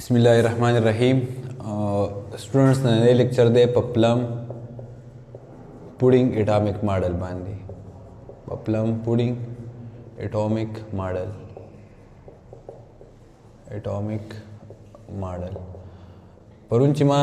बिस्मिल्लाहिर्रहमानिर्रहीम स्टूडेंट्स ने लेक्चर दे plum pudding atomic model बांधी प्लम पुडिंग एटॉमिक मॉडल परुंची मा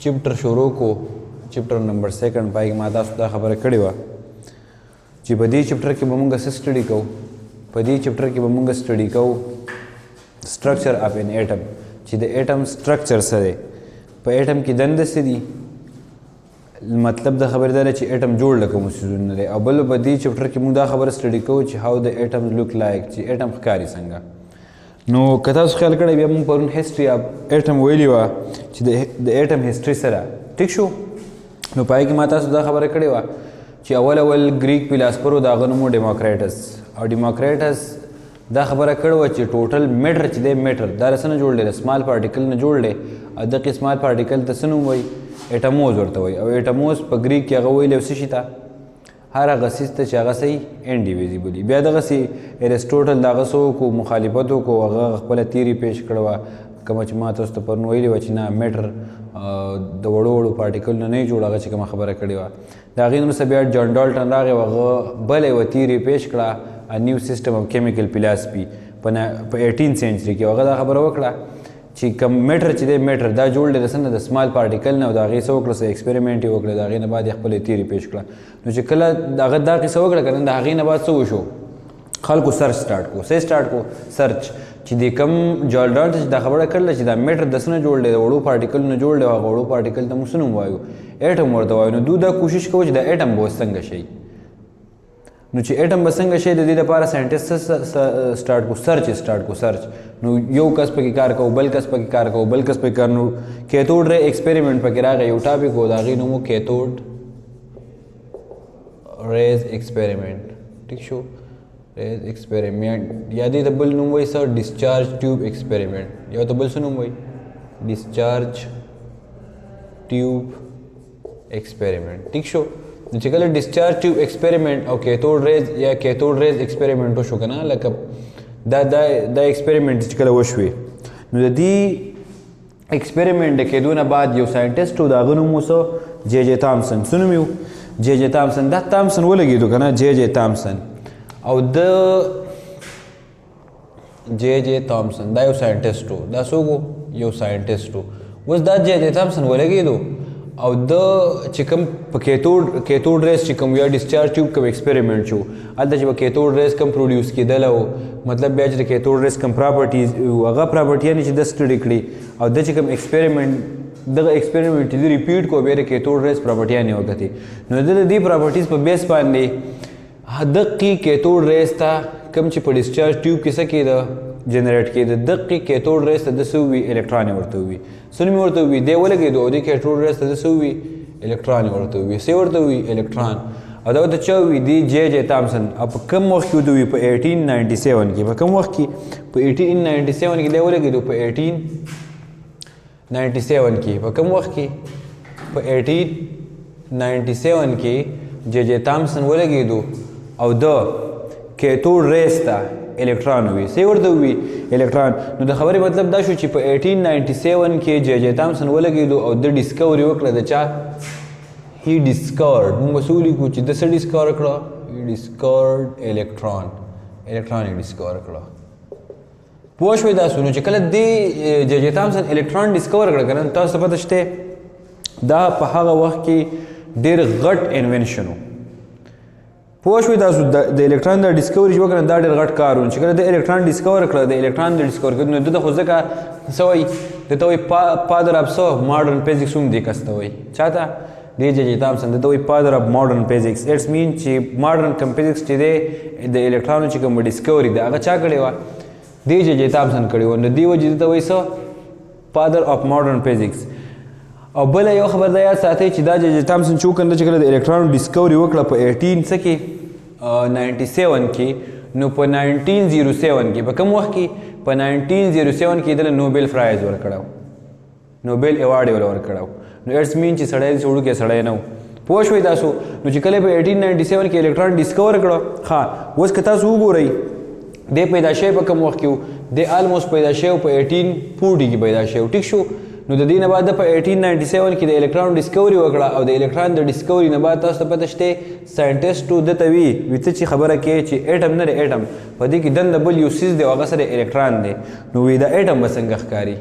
चैप्टर शुरू को चैप्टर नंबर 2 पाई माता सुधा खबर कड़ी वा जी बदी चैप्टर की बमुंग स्टडी को बदी चैप्टर की बमुंग स्टडी को स्ट्रक्चर ऑफ एन एटम जी द एटम स्ट्रक्चर सरे पर एटम की दंड से दी मतलब द खबरदार ची एटम जोड़ लको मुसुन रे अबल बदी चैप्टर की मुदा खबर स्टडी को ची how the atom look like ची एटम कारी संगा नो कथा उस ख्याल करे हम पर हिस्ट्री ऑफ एटम वेली वा ची द एटम हिस्ट्री सरा ठीक शो नो पाई की माता सुदा खबर करे वा ची अवल ग्रीक फिलासफर दा गनो डेमोक्रेटस और डेमोक्रेटस दा खबर कड़वा ची टोटल मैटर ची दे मैटर दा रसन जोड़ ले स्मॉल पार्टिकल ने जोड़ ले अदक स्मॉल पार्टिकल तसनु वही एटमोज वरता वही अब एटमोज पर ग्रीक क्या गवई ले उसी हर गसिस त चागा सही इंडिविजिबली बया दगसी एरिस्टोटल दागसो को मुखालिफतों को खपल तीरी पेश कड़वा कमच मातोस तो पर वही वचना मैटर द वड़ो पार्टिकल ने नहीं जोड़ा गच कम खबर कड़वा दागिन में सब जॉन डाल्टन रागे वग भले व तीरी पेश कड़ा a new system of chemical philosophy पर 18th century की वगैरह खबर वकड़ा ची कम मैटर ची दे मैटर दा जोड़ ले रसन द स्मॉल पार्टिकल ना दागी सो वकड़ा से एक्सपेरिमेंट ही वकड़ा दागी ने बाद यखपले तीरी पेश कड़ा नो ची कला दागत दा की सो वकड़ा करन दागी ने बाद सो शो खाल को सर्च स्टार्ट को सर्च ची दे कम जॉर्डन ची दा खबर कर ले ची दा मैटर दसने जोड़ ले वड़ो पार्टिकल ने जोड़ ले वड़ो पार्टिकल त मुसनु वायु एटम वरता वायु नो दूधा कोशिश को दा एटम बो संग शई नो ची एटम बसंग शे द दे पारा साइंटिस्ट स्टार्ट को सर्च नो यो कस पे की कार को बल कस पे की कार को बल कस पे कर नो कैथोड रे एक्सपेरिमेंट पे करा गए उठा भी को दागी नो कैथोड रेज एक्सपेरिमेंट ठीक शो रेज एक्सपेरिमेंट यादी तबल नो वही सर डिस्चार्ज ट्यूब एक्सपेरिमेंट या तबल सुनो वही डिस्चार्ज ट्यूब एक्सपेरिमेंट ठीक शो जिकल डिस्चार्ज ट्यूब एक्सपेरिमेंट और कैथोड रेज एक्सपेरिमेंट तो शो कना लक दा एक्सपेरिमेंट जिकल वशवे नो दी एक्सपेरिमेंट के दोना बाद यो साइंटिस्ट दा गनो मुसो जे थॉमसन सुनो मियो जे थॉमसन दा थॉमसन वो लगी तो कना जे थॉमसन और द जे थॉमसन दा यो साइंटिस्ट दा सोगो यो साइंटिस्ट was दा जे थॉमसन वो लगी तो और द चिकम कैथोड रेस चिकम या डिस्चार्ज ट्यूब कम एक्सपेरिमेंट छो अद जब कैथोड रेस कम प्रोड्यूस की दला हो मतलब बैच कैथोड रेस कम प्रॉपर्टीज अगा प्रॉपर्टी यानी द स्टडी कड़ी और द चिकम एक्सपेरिमेंट दी रिपीट को बेरे कैथोड रेस प्रॉपर्टी यानी होगा थी नो दी प्रॉपर्टीज पर बेस पान ले हदक की कैथोड रेस था कम चिप डिस्चार्ज ट्यूब किसा की द जनरेट की दक की कैथोड रेस तदसुवी इलेक्ट्रॉन वर्तु हुई सुन में वर्तु हुई दे वो लगे दो दी कैथोड रेस तदसुवी इलेक्ट्रॉन वर्तु हुई से वर्तु हुई इलेक्ट्रॉन अदव त चौवी दी जे थॉमसन अब कम वक्त की हुई पर 1897 की कम वक्त की पर 1897 की दे वो लगे दो पर 1897 की पर कम वक्त की पर 1897 की जे थॉमसन वो लगे दो और द कैथोड रेस था इलेक्ट्रॉन हुई से वर्तु हुई इलेक्ट्रॉन नो द खबर मतलब दा शुची पर 1897 के जे थॉमसन वो लगी दो और द डिस्कवरी वकला द चा ही डिस्कवर्ड मसूली कुछ द से डिस्कवर करा ही डिस्कवर्ड इलेक्ट्रॉन ही डिस्कवर करा पोश वे दा सुनो चकल दे जे थॉमसन इलेक्ट्रॉन डिस्कवर करा करन त पतश्ते दा पहागा वक्त की डेर गट इन्वेंशन पोश विदा द इलेक्ट्रॉन द डिस्कवरी वकन दा डेर गट कारun चकल द इलेक्ट्रॉन डिस्कवर करा द इलेक्ट्रॉन डिस्कवर करन द खुद का सवई द तो father of so modern physics um दिकस्त वई चाहता दे जे थॉमसन द तो father of modern physics it's mean ची मॉडर्न फिजिक्स ची दे द इलेक्ट्रॉन ची कम डिस्कवरी द अगा चा कड़ेवा दे जे थॉमसन कड़ेवा न दी वजी द वई so father of modern physics अब भले यो खबर दा याद साथे ची दा जे थॉमसन चूकन द चकल द इलेक्ट्रॉन डिस्कवरी वकला पर 1897 की नो पर 1907 की पर कम वक्त की पर 1907 की दल नोबेल प्राइज वर कड़ाव नोबेल अवार्ड वर कड़ाव नो इट्स मीन ची सड़े छोड़ू के सड़े न पोश हुई दासो नो चिकले पे 1897 के इलेक्ट्रॉन डिस्कवर कड़ो हाँ वो कथा सू गो रही दे पैदाशे पर कम वक्त क्यों د آلموست پیدا شوی په 1840 کې پیدا شوی ټیک شو نو د دې نه بعد په 1897 کې د الکترون ډیسکوري وکړه او د الکترون د ډیسکوري نه بعد تاسو ته پته شته ساينټیسټو دته وی ته چې خبره کوي چې اټم نه اټم په دې کې دنده بل یو سیس دی هغه سره الکترون دی نو وی دا اټم بسنګ ښکاری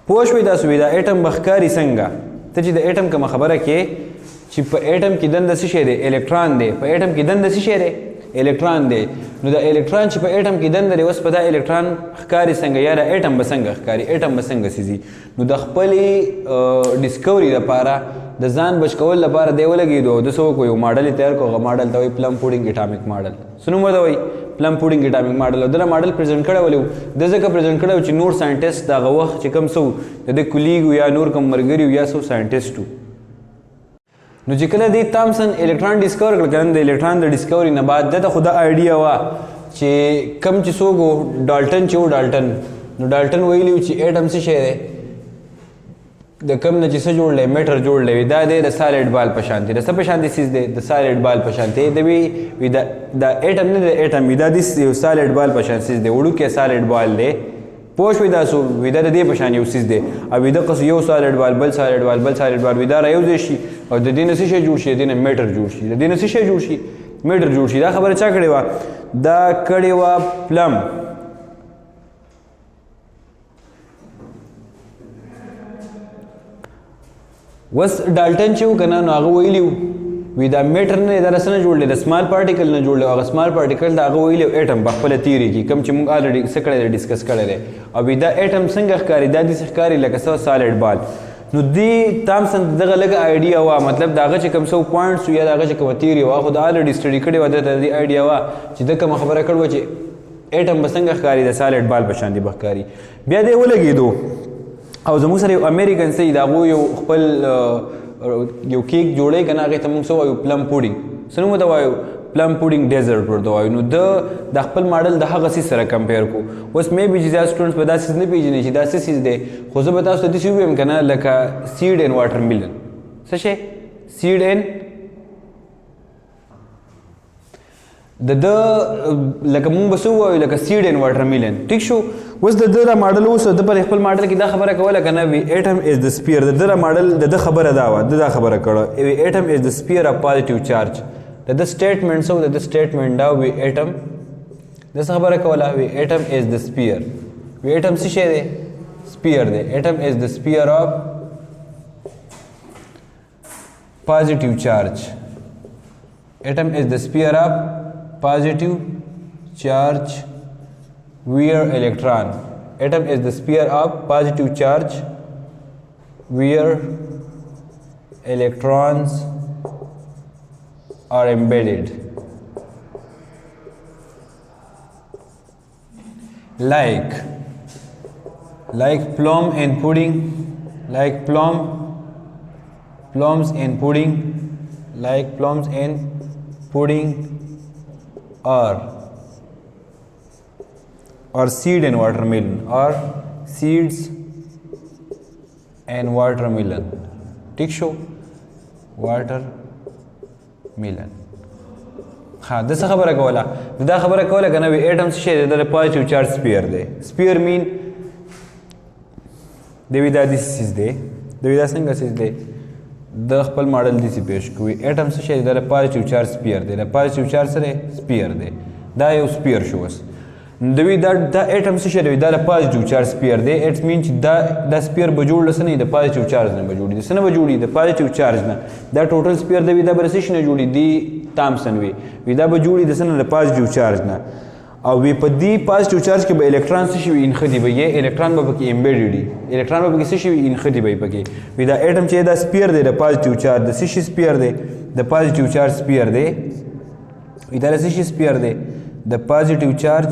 پوه شوې تاسو وی دا اټم بخکاری څنګه ته چې د اټم کوم خبره کوي چې په اټم کې دنده څه شی دی الکترون دی په اټم کې دنده څه شی دی الکترون دی نو دا الکترون چې په اټم کې دنده لري اوس په دا الکترون ښکاری څنګه یا دا اټم بسنګ ښکاری اټم بسنګ سيزي نو د خپل ډیسکوري لپاره د ځان بچ کول لپاره دی ولګیدو د سو کو یو ماډل تیار کوغه ماډل ته وي پلم پوډینګ اټامیک ماډل سنو مو دا وي پلم پوډینګ اټامیک ماډل دا ماډل پریزنټ کړو ولې د ځکه پریزنټ کړو چې نور ساينټیسټ دا وخت چې کم سو د کولیګ یا نور کوم مرګري یا سو ساينټیسټو نو چې کله دی تامسن الکترون ډیسکور کړ کنه د الکترون د ډیسکوري نه بعد د خدا آیډیا وا چې کم چې سوګو ډالټن چې ډالټن نو ډالټن ویلیو چې اټم څه شی دی د کم نه چې څه جوړلې میټر جوړلې دا دی د سالډ بال په شان دی د څه په شان دی سیس دی د سالډ بال په شان دی د وی دا اټم نه د اټم دا د سالډ بال په شان سیس دی وړو کې سالډ بال دی پوښ وې دا سو ودا د دې په شان یو سیس دی او دا قص یو سالډ بال بل سالډ بال بل سالډ بال ودا را یو ځای شي او د دې نه څه شي جوړ شي د دې نه میټر جوړ شي د دې نه څه شي جوړ شي میټر جوړ شي دا خبره چا کړې و دا کړې و پلم وس ډالټن چې وکنه نو هغه ویلیو وی دا میټر نه دا رسنه جوړل د سمال پارټیکل نه جوړل هغه سمال پارټیکل دا هغه ویلیو اټم په خپل تیوري کې کم چې موږ الریډي سکړه ډیسکس کړل او دا اټم څنګه ښکاری دا د ښکاری لکه سو سالډ بال نو دی تامسن دغه لګ آیډیا وا مطلب داغه چې کوم سو پوینټس یا داغه چې کوم تیوري وا خو دا الریډي سټډي کړي و د دې آیډیا وا چې د کوم خبره کړو چې اټم بسنګ ښکاری د سالډ بال په شان دی بخکاری بیا دی ولګیدو او زموږ سره یو امریکن سي دا یو خپل یو کیک جوړی کنه هغه ته موږ سو یو پلم پوډینګ سنو مو دا وایو پلم پوډینګ ډیزرټ ورته وایو نو د خپل ماډل د هغه سیس سره کمپیر کو اوس مې بي چې سټوډنټس په داسې نه پیژنې چې داسې سیس دی خو زه به تاسو ته داسې ووایم کنه لکه سیډ ان واټر میلن څه شی سیډ ان د لکه مونږ به څه ووایو لکه سیډ ان واټر میلن ټیک شو اوس د ده ماډل اوس د پر خپل ماډل کې دا خبره کوله کنه وی اټم از د سپیر د ده ماډل د خبره دا و دا خبره کړه وی اټم از د سپیر اف پوزټیو چارج د سټیټمنټ سو د سټیټمنټ دا وی اټم د خبره کوله وی اټم از د سپیر وی اټم څه شی دی سپیر دی اټم از د سپیر اف پوزټیو چارج atom is the sphere of positive charge where electron atom is the sphere of positive charge where electrons are embedded like plum and pudding like plums and pudding like plums and pudding or seed and watermelon or seeds and watermelon ठीक show watermelon हाँ दस खबर कोला दा खबर कोला कना we atoms शे दे positive charge sphere they sphere mean Devida this is they Devida संग is they د خپل ماډل دي پیش کوي اټم څه شي د پوزټیو چارج سپیر دی د پوزټیو چارج سره سپیر دی دا یو سپیر شو وس دوی دا اټم څه شي دی د پوزټیو چارج سپیر دی اټ مین چې دا سپیر به جوړ لسنه د پوزټیو چارج نه به جوړي سنه به جوړي د پوزټیو چارج نه دا ټوټل سپیر دی د برسیش نه جوړي دی تامسن وی دا به جوړي د سنه د پوزټیو چارج نه او وی په دی پوزټیو چارج کې به الکترون څه شي انخدي به یې الکترون به پکې امبیډډ دي الکترون به پکې څه شي انخدي به پکې وی دا اټم چې دا سپیر دی د پوزټیو چارج د څه شي سپیر دی د پوزټیو چارج سپیر دی وی دا څه شي سپیر دی د پوزټیو چارج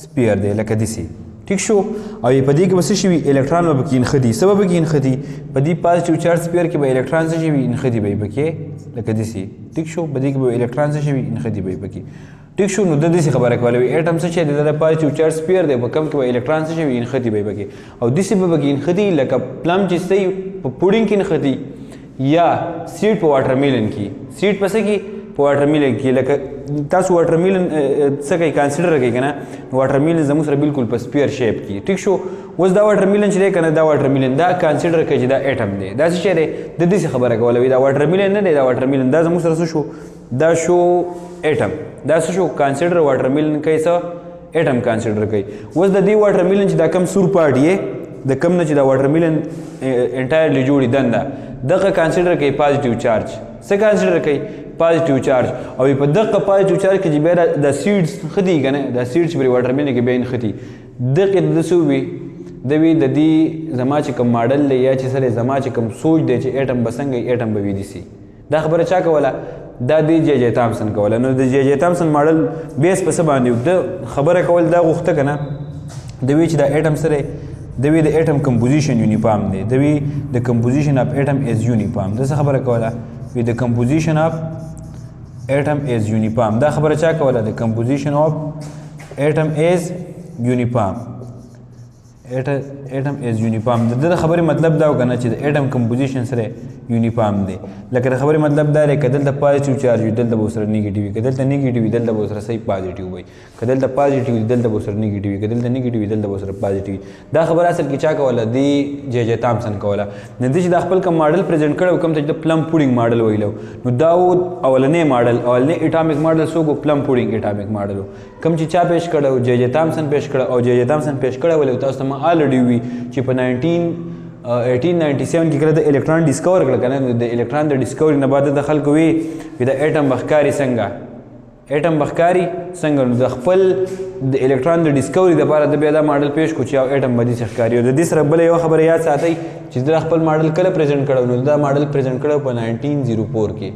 سپیر دی لکه دسی ٹھیک شو او په دې کې څه شي الکترون به پکې انخدي سبب کې انخدي په دې پوزټیو چارج سپیر کې به الکترون څه شي انخدي به پکې لکه دسی ټیک شو په دې کې به الکترون څه شي انخدي به پکې ټیک شو نو د دې خبره کوله وی اټم څه چې د پوزټیو چارج سپیر دی په کم کې الکترون څه شي انخدي به پکې او دسی به پکې انخدي لکه پلم چې سي په پوډینګ کې انخدي یا سیډ په واټر میلن کې سیډ پسې کې په واټر میلن کې لکه تاسو واټر میلن څه کوي کانسیډر کوي که نه واټر میلن زموږ سره بالکل په سپیر شیپ کې ټیک شو اوس دا واټر میلن چې دی که نه دا واټر میلن دا کانسیډر کوي چې دا ایټم دی دا څه شی دی د داسې خبره کوله وي دا واټر میلن نه دی دا واټر میلن دا زموږ سره څه شو دا شو ایټم دا څه شو کانسیډر واټر میلن کوي څه ایټم کانسیډر کوي اوس د دې واټر میلن چې دا کم سور پارټ یې د کم نه چې دا واټر میلن انټایرلی جوړي دنده دغه کانسیډر کوي پازیټیو چارج څه کانسیډر کوي پازیټیو چارج او په دغه پازیټیو چارج کې چې بیا د سیډز ښه دي که نه دا سیډ چې پرې واټر میلن کې بیا ښه دي دغې د څه وي د وي د دې زما چې کوم ماډل دی یا چې سره زما چې کوم سوچ دی چې ایټم به څنګه ایټم به وي دي دا خبره چا کوله دا دی جے جے تامسن کوله نو د جے جے تامسن ماډل بیس په څه باندې د خبره کول دا غوښته که نه د وی چې دا ایټم سره د وی د ایټم کمپوزیشن یونیفارم دی د وی د کمپوزیشن اف ایټم از یونیفارم د څه خبره کوله وی د کمپوزیشن اف ایټم از یونیفارم دا خبره چا کوله د کمپوزیشن اف ایټم از یونیفارم ایټم از یونیفارم د دې خبرې مطلب دا وکنه چې د ایټم کمپوزیشن سره یونیفارم دی لکه د خبرې مطلب دا دی که دلته پازیټیو چارج وي دلته به سره نیګیټیو وي که دلته نیګیټیو وي دلته به سره صحیح پازیټیو وي که دلته پازیټیو وي دلته به سره نیګیټیو وي که دلته نیګیټیو وي دلته به سره پازیټیو وي دا خبره اصل کې چا کوله دی جے جے تامسن کوله نو دې چې دا خپل کوم ماډل پرزنټ کړی کوم ته چې د پلم پوډینګ ماډل ویلو نو دا اولنی ماډل اولنی اټامیک ماډل څوک پلم پوډینګ اټامیک ماډل کوم چې چا پیش کړو جے جے تامسن پیش کړو او جے جے تامسن پیش کړی ولې تاسو ته ما الریډي وي چې په 1897 کې کله د الکترون ډیسکور کړل کنه د الکترون د ډیسکوري نه بعد د خلکو وی د ایټم بخکاری څنګه ایټم بخکاری څنګه نو د خپل د الکترون د ډیسکوري لپاره د بیا دا ماډل پیش کو چې یو ایټم باندې ښکاری او د دې سره بل یو خبره یاد ساتئ چې د خپل ماډل کله پریزنټ کړو نو دا ماډل پریزنټ کړو په 1904 کې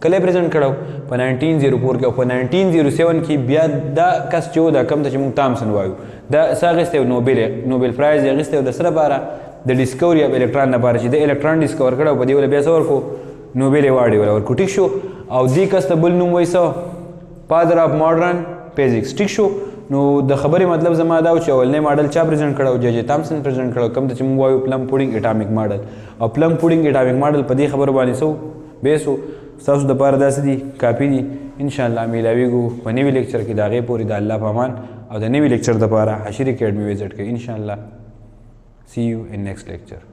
کله پریزنټ کړو په 1904 کې او په 1907 کې بیا دا کس چې دا کم ته چې موږ تامسن وایو دا ساغسته نوبل پرایز یې غسته د سره لپاره د ډیسکوري اف الکترون لپاره چې د الکترون ډیسکور کړو په دې ول بیا څه ورکو نوبل ایوارډ یې ورکو ټیک شو او دې کس ته بل نوم وایي څه فادر اف ماډرن فزیکس ټیک شو نو د خبرې مطلب زما دا چې اولنی ماډل چا پریزنټ کړو جے جے تامسن پریزنټ کړو کوم ته چې موږ وایو پلم پوډینګ اټامیک ماډل او پلم پوډینګ اټامیک ماډل په دې خبره باندې سو بیسو تاسو د پاره داسې دي کاپی دي ان شاء الله میلاویږو په نوي لیکچر کې دا غي پوری د الله په امان او د نوي لیکچر د پاره حشیر اکیډمي وزټ کړئ ان شاء الله see you in next lecture.